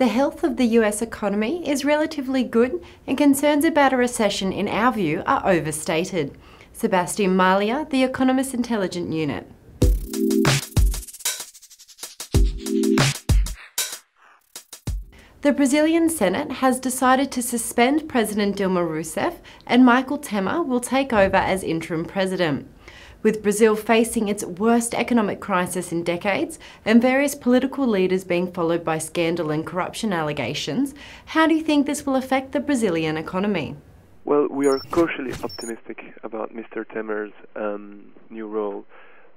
The health of the US economy is relatively good, and concerns about a recession, in our view, are overstated. Sebastien Marlier, the Economist Intelligence Unit. The Brazilian Senate has decided to suspend President Dilma Rousseff, and Michel Temer will take over as interim president. With Brazil facing its worst economic crisis in decades and various political leaders being followed by scandal and corruption allegations, how do you think this will affect the Brazilian economy? Well, we are cautiously optimistic about Mr. Temer's new role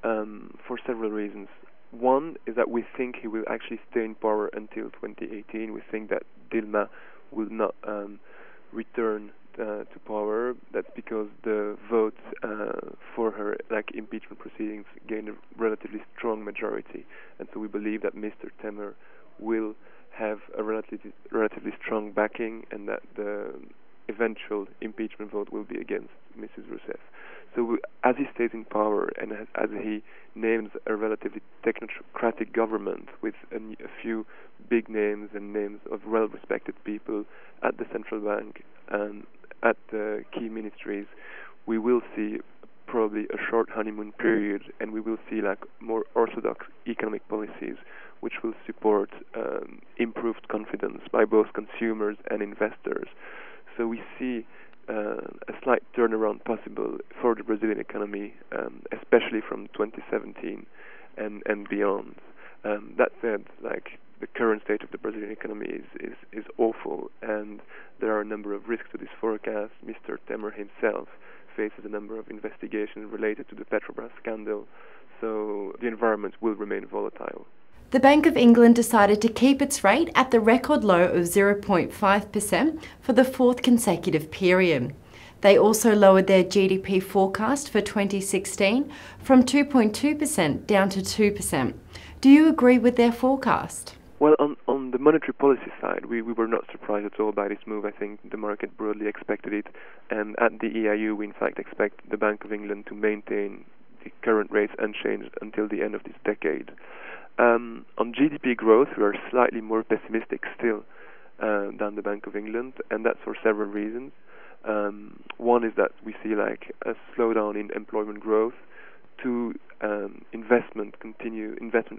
for several reasons. One is that we think he will actually stay in power until 2018. We think that Dilma will not return to power. That's because the votes for her impeachment proceedings gained a relatively strong majority, and so we believe that Mr. Temer will have a relatively strong backing, and that the eventual impeachment vote will be against Mrs. Rousseff. So as he stays in power and as he names a relatively technocratic government with a few big names and names of well-respected people at the central bank and at the key ministries, we will see probably a short honeymoon period, and we will see more orthodox economic policies which will support improved confidence by both consumers and investors. So we see a slight turnaround possible for the Brazilian economy, especially from 2017 and beyond. That said, the current state of the Brazilian economy is awful, and there are a number of risks to this forecast. Mr. Temer himself faces a number of investigations related to the Petrobras scandal, so the environment will remain volatile. The Bank of England decided to keep its rate at the record low of 0.5% for the fourth consecutive period. They also lowered their GDP forecast for 2016 from 2.2% down to 2%. Do you agree with their forecast? Well, on the monetary policy side, we were not surprised at all by this move. I think the market broadly expected it, and at the EIU we in fact expect the Bank of England to maintain the current rates unchanged until the end of this decade. On GDP growth, we are slightly more pessimistic still than the Bank of England, and that's for several reasons. One is that we see a slowdown in employment growth. Two, investment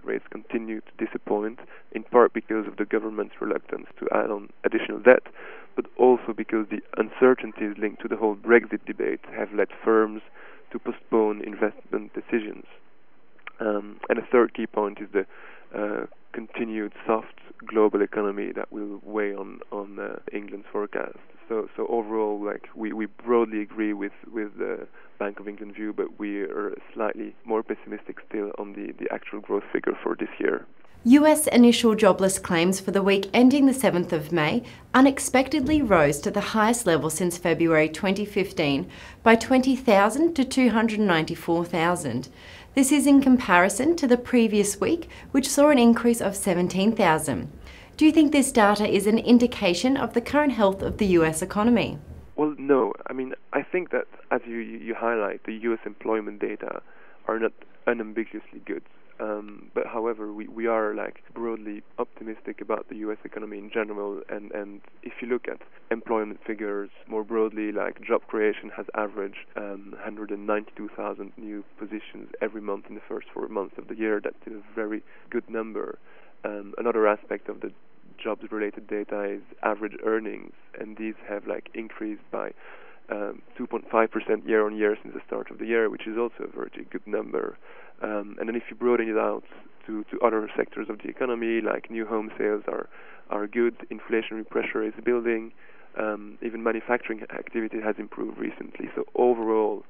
rates continue to disappoint, in part because of the government's reluctance to add on additional debt, but also because the uncertainties linked to the whole Brexit debate have led firms to postpone investment decisions. And a third key point is the continued soft global economy that will weigh on England's forecast. So overall, we broadly agree with the Bank of England view, but we are slightly more pessimistic still on the actual growth figure for this year. US initial jobless claims for the week ending the 7th of May unexpectedly rose to the highest level since February 2015 by 20,000 to 294,000. This is in comparison to the previous week, which saw an increase of 17,000. Do you think this data is an indication of the current health of the US economy? Well, no. I think that, as you highlight, the US employment data are not unambiguously good. But however, we are broadly optimistic about the US economy in general, and if you look at employment figures more broadly, job creation has averaged 192,000 new positions every month in the first 4 months of the year. That's a very good number. Another aspect of the jobs-related data is average earnings, and these have increased by 2.5% year on year since the start of the year, which is also a very good number. And then if you broaden it out to other sectors of the economy, new home sales are good, inflationary pressure is building, even manufacturing activity has improved recently. So overall,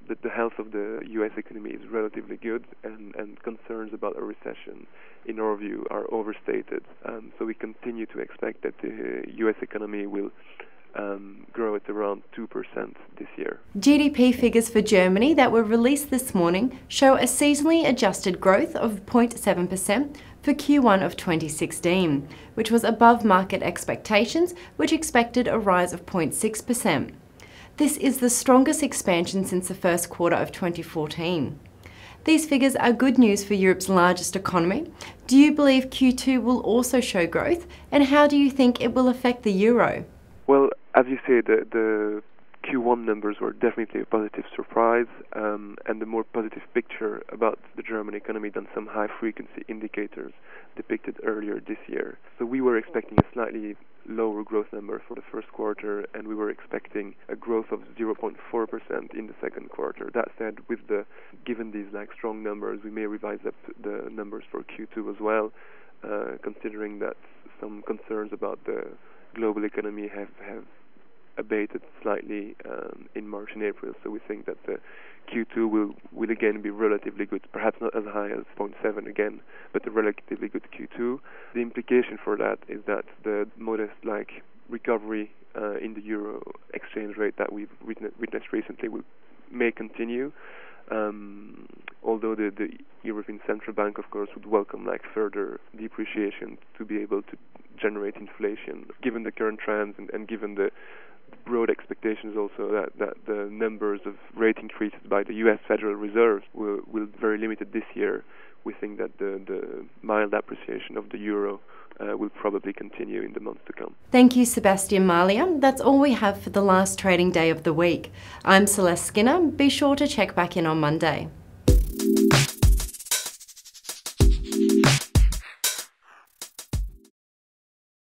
the health of the US economy is relatively good, and concerns about a recession, in our view, are overstated. So we continue to expect that the US economy will grow at around 2% this year. GDP figures for Germany that were released this morning show a seasonally adjusted growth of 0.7% for Q1 of 2016, which was above market expectations, which expected a rise of 0.6%. This is the strongest expansion since the first quarter of 2014. These figures are good news for Europe's largest economy. Do you believe Q2 will also show growth, and how do you think it will affect the euro? Well, as you say, the Q1 numbers were definitely a positive surprise, and a more positive picture about the German economy than some high-frequency indicators depicted earlier this year. So we were expecting a slightly lower growth number for the first quarter, and we were expecting a growth of 0.4% in the second quarter. That said, given these strong numbers, we may revise up the numbers for Q2 as well, considering that some concerns about the global economy have abated slightly in March and April, so we think that the Q2 will again be relatively good, perhaps not as high as 0.7 again, but a relatively good Q2. The implication for that is that the modest recovery in the euro exchange rate that we've witnessed recently may continue, although the European Central Bank, of course, would welcome further depreciation to be able to generate inflation. Given the current trends and given the broad expectations also that the numbers of rate increases by the U.S. Federal Reserve will very limited this year, we think that the mild appreciation of the euro will probably continue in the months to come. Thank you, Sebastien Marlier. That's all we have for the last trading day of the week. I'm Celeste Skinner. Be sure to check back in on Monday.